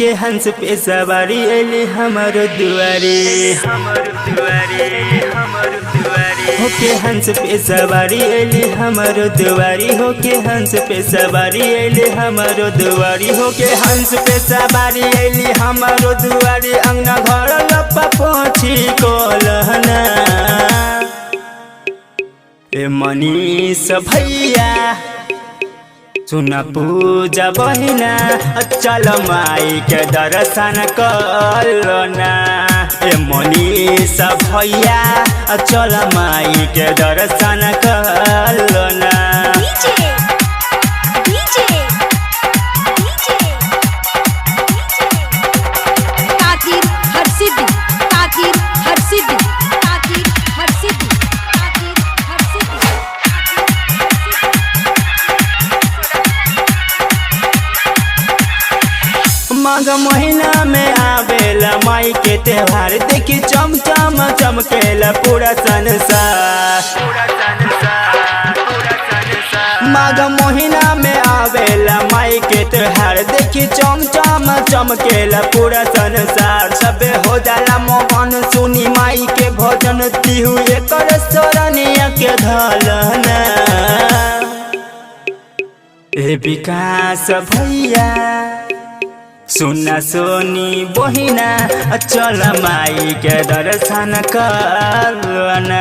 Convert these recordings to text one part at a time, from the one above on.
होके हंस पे सवारी अली हमारो दुआरे होके हंस पे सवारी अली हमारो दुआरी होके हंस पे सवारी अली हमारो दुआरी होके हंस पे सवारी अली हमारो दुआरी अंगना घर लपा पोछी कोलहना ए मनीष भैया सुन पूजा बहिना चल माई के दर्शन करना ए मनीष भैया चल माई के दर्शन करना माघ महीना में आवेला माई के त्योहार देखी चम चम चमकेला पूरा संसार। माघ महीना में आवेला माई के त्योहार देखी चम चम चमकेला पूरा संसार। सबे हो जाला मोहन सुनी माई के भजन तिहु एकर सरनिया के धलना ए विकास भैया सुना सोनी बहिना चल माई के दर्शन करना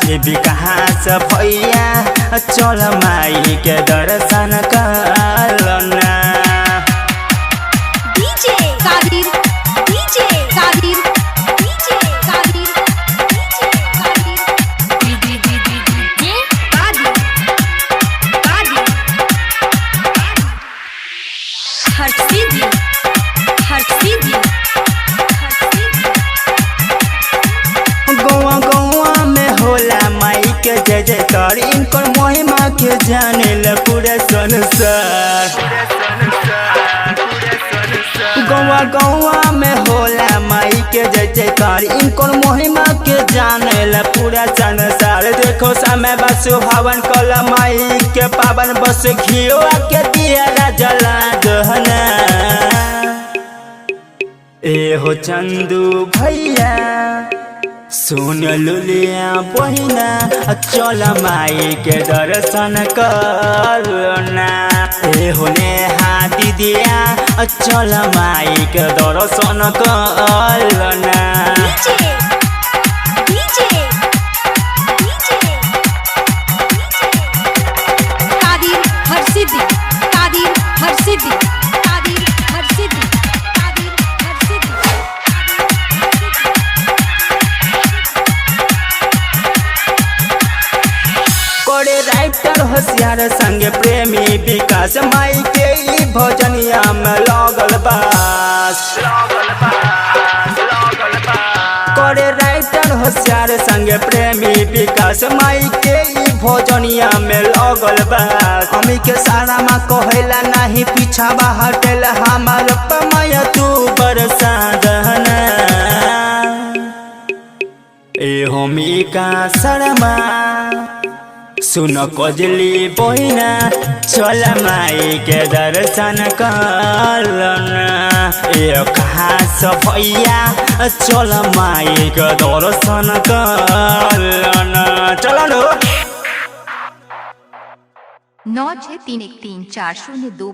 ये विकास भैया चल माई के दर्शन करना गौआ गौआ में होला माई के जय जयकार इनकर महिमा के जाने ला पूरा संसार। गौआ गौआ में होला माई के जय जयकार इनकर महिमा के जाने ला पूरा संसार। देखो समय बस सुहावन कल माई के पावन बस घियो के दिया जला दहना ए हो चंदू भैया सुन लुलिया बहिना चल माई के दर्शन करना ए होने हाथी दिया चल माई के दर्शन करना राइटर होशियार संगे प्रेमी विकास माई के भजनिया में लगल बास करे राइटर होशियार संगे प्रेमी विकास माई के भजनिया में लगल बास। हमी के सारा माँ कहेला नहीं पीछा हटेल हमार पमय तू बरसा दहना ए हमी का शर्मा सुन कजली बहिना चल माई के दर्शन करना ए खास भैया चल माई के दर्शन करना चलो 963134002